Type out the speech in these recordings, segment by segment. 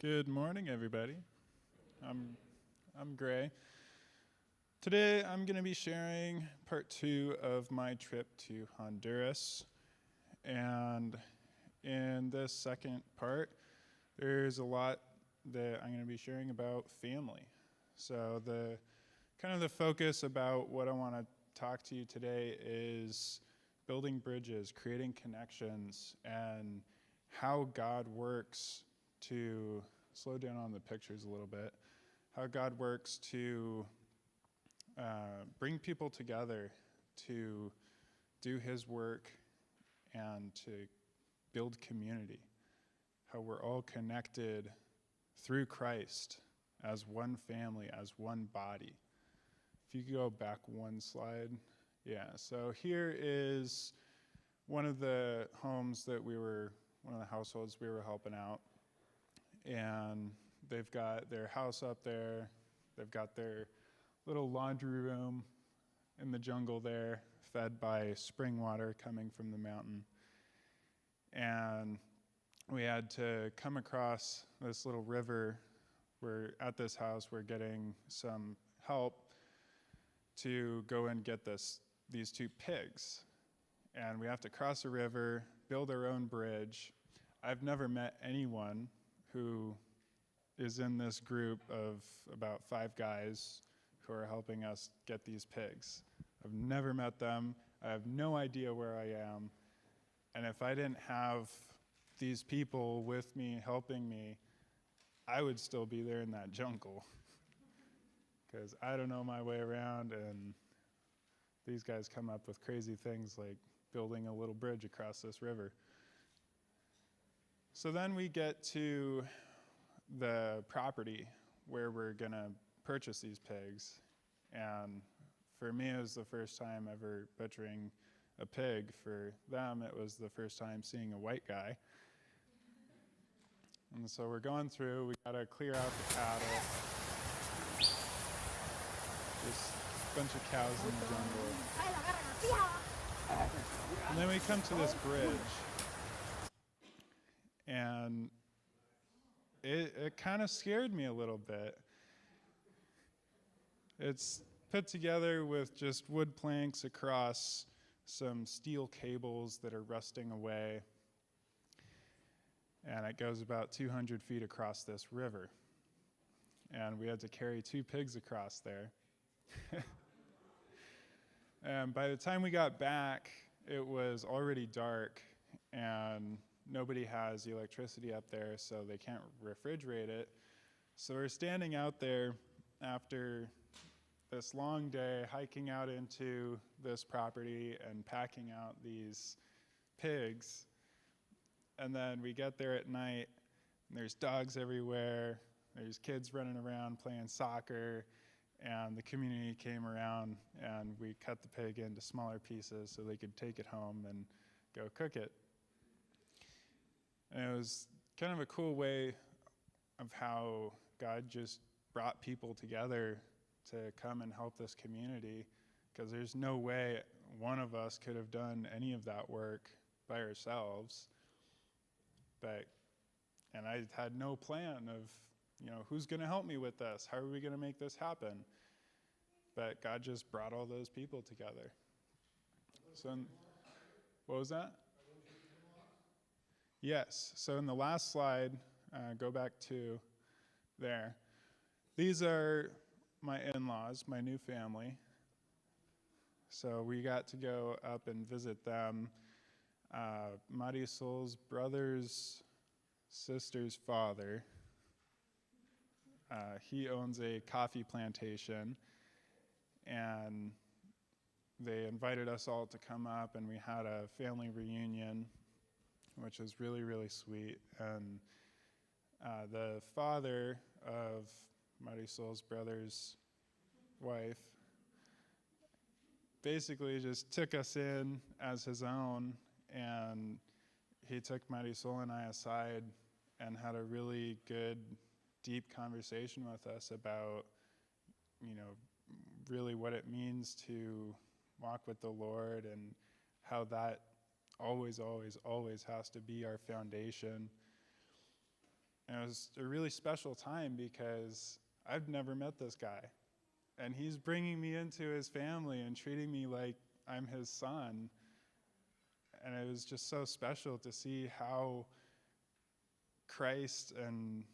Good morning, everybody. I'm Gray. Today, I'm going to be sharing part 2 of my trip to Honduras. And in this second part, there's a lot that I'm going to be sharing about family. So the focus about what I want to talk to you today is building bridges, creating connections, and how God works to slow down on the pictures a little bit, how God works to bring people together to do his work and to build community, how we're all connected through Christ as one family, as one body. If you could go back one slide. Yeah, so here is one of the households we were helping out. And they've got their house up there. They've got their little laundry room in the jungle there, fed by spring water coming from the mountain. And we had to come across this little river. We're at this house. We're getting some help to go and get these 2 pigs. And we have to cross a river, build our own bridge. I've never met anyone who is in this group of about 5 guys who are helping us get these pigs. I've never met them. I have no idea where I am. And if I didn't have these people with me, helping me, I would still be there in that jungle. Because I don't know my way around, and these guys come up with crazy things like building a little bridge across this river. So then we get to the property where we're going to purchase these pigs. And for me, it was the first time ever butchering a pig. For them, it was the first time seeing a white guy. And so we're going through. We got to clear out the cattle. Just a bunch of cows in the jungle. And then we come to this bridge. And it kind of scared me a little bit. It's put together with just wood planks across some steel cables that are rusting away. And it goes about 200 feet across this river. And we had to carry 2 pigs across there. And by the time we got back, it was already dark, and nobody has electricity up there, so they can't refrigerate it. So we're standing out there after this long day, hiking out into this property and packing out these pigs. And then we get there at night, and there's dogs everywhere. There's kids running around playing soccer. And the community came around, and we cut the pig into smaller pieces so they could take it home and go cook it. And it was kind of a cool way of how God just brought people together to come and help this community, because there's no way one of us could have done any of that work by ourselves. And I had no plan of, who's going to help me with this? How are we going to make this happen? But God just brought all those people together. So, what was that? Yes. So in the last slide, go back to there. These are my in-laws, my new family. So we got to go up and visit them. Marisol's brother's sister's father, he owns a coffee plantation, and they invited us all to come up, and we had a family reunion, which was really, really sweet. And the father of Marisol's brother's wife basically just took us in as his own, and he took Marisol and I aside and had a really good, deep conversation with us about, really what it means to walk with the Lord, and how that always, always, always has to be our foundation. And it was a really special time because I've never met this guy. And he's bringing me into his family and treating me like I'm his son. And it was just so special to see how Christ and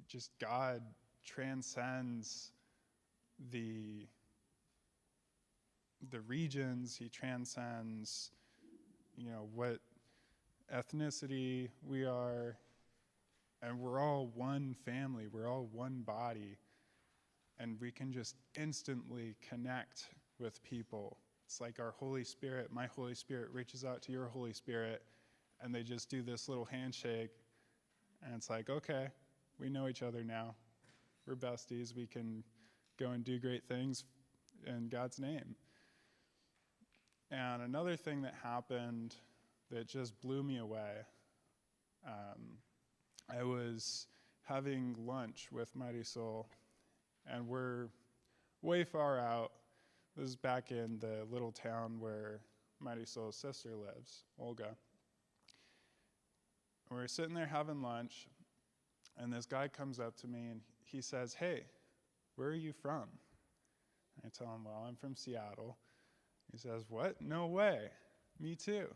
just God transcends the regions. He transcends, what ethnicity we are, and we're all one family. We're all one body, and we can just instantly connect with people. It's like our Holy Spirit, my Holy Spirit reaches out to your Holy Spirit, and they just do this little handshake, and it's like, okay, we know each other now. We're besties. We can go and do great things in God's name. And another thing that happened that just blew me away, I was having lunch with Marisol, and we're way far out. This is back in the little town where Marisol's sister lives, Olga. And we're sitting there having lunch, and this guy comes up to me and he says, "Hey, where are you from?" I tell him, "Well, I'm from Seattle." He says, "What? No way. Me too."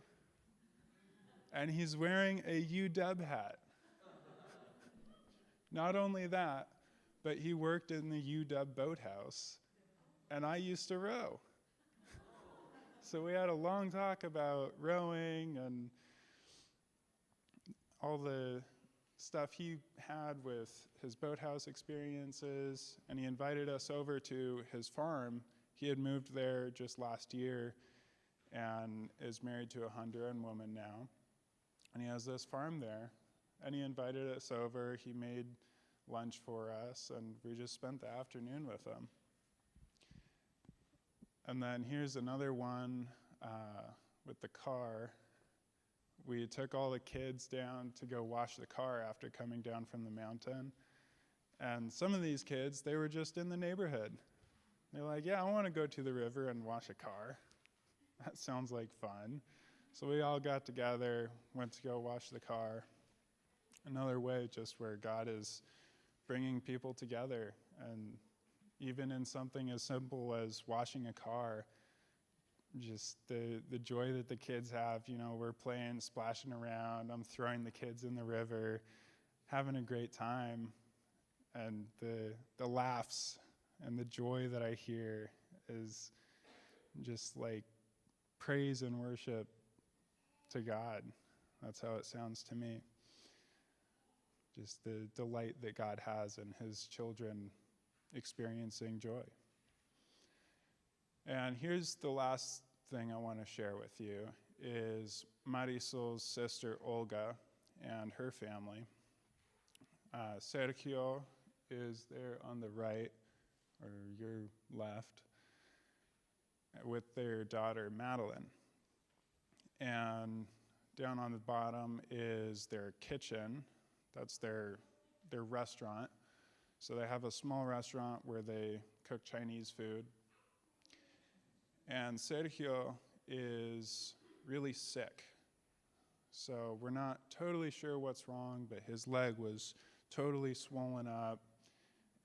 And he's wearing a UW hat. Not only that, but he worked in the UW boathouse, and I used to row. So we had a long talk about rowing and all the stuff he had with his boathouse experiences, and he invited us over to his farm. He had moved there just last year and is married to a Honduran woman now, and he has this farm there, and he invited us over. He made lunch for us, and we just spent the afternoon with him. And then here's another one with the car. We took all the kids down to go wash the car after coming down from the mountain. And some of these kids, they were just in the neighborhood. They're like, "Yeah, I want to go to the river and wash a car. That sounds like fun." So we all got together, went to go wash the car. Another way just where God is bringing people together, and even in something as simple as washing a car, just the joy that the kids have. We're playing, splashing around, I'm throwing the kids in the river, having a great time, and the laughs and the joy that I hear is just like praise and worship to God. That's how it sounds to me. Just the delight that God has in his children experiencing joy. And here's the last thing I want to share with you is Marisol's sister Olga and her family. Sergio is there on the right, or your left, with their daughter Madeline. And down on the bottom is their kitchen. That's their restaurant. So they have a small restaurant where they cook Chinese food. And Sergio is really sick. So we're not totally sure what's wrong, but his leg was totally swollen up.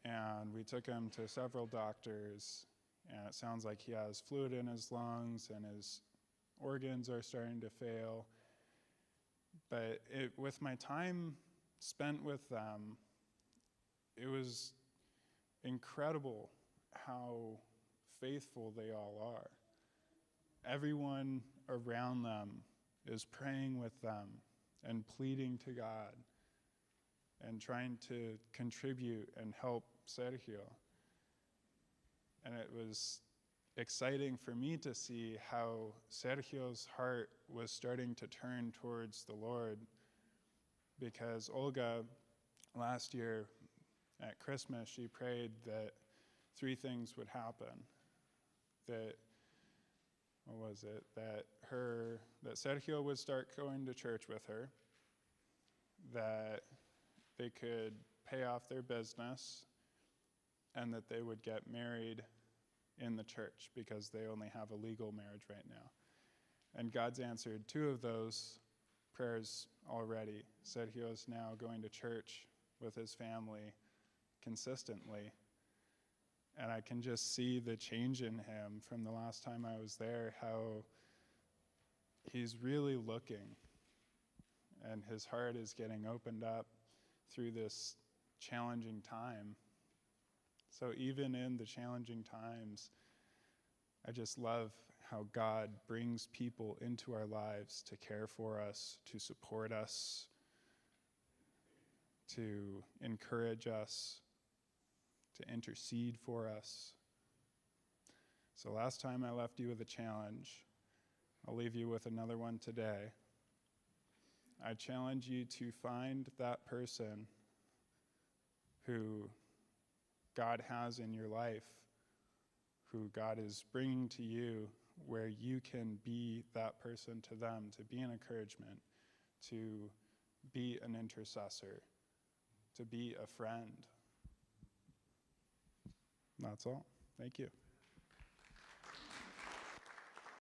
And we took him to several doctors. And it sounds like he has fluid in his lungs and his organs are starting to fail. But with my time spent with them, it was incredible how faithful they all are. Everyone around them is praying with them and pleading to God and trying to contribute and help Sergio. And it was exciting for me to see how Sergio's heart was starting to turn towards the Lord, because Olga, last year at Christmas, she prayed that 3 things would happen. That Sergio would start going to church with her, that they could pay off their business, and that they would get married in the church because they only have a legal marriage right now. And God's answered 2 of those prayers already. Said he was now going to church with his family consistently. And I can just see the change in him from the last time I was there, how he's really looking, and his heart is getting opened up through this challenging time. So even in the challenging times, I just love how God brings people into our lives to care for us, to support us, to encourage us, to intercede for us. So last time I left you with a challenge. I'll leave you with another one today. I challenge you to find that person who God has in your life, who God is bringing to you, where you can be that person to them, to be an encouragement, to be an intercessor, to be a friend. That's all. Thank you.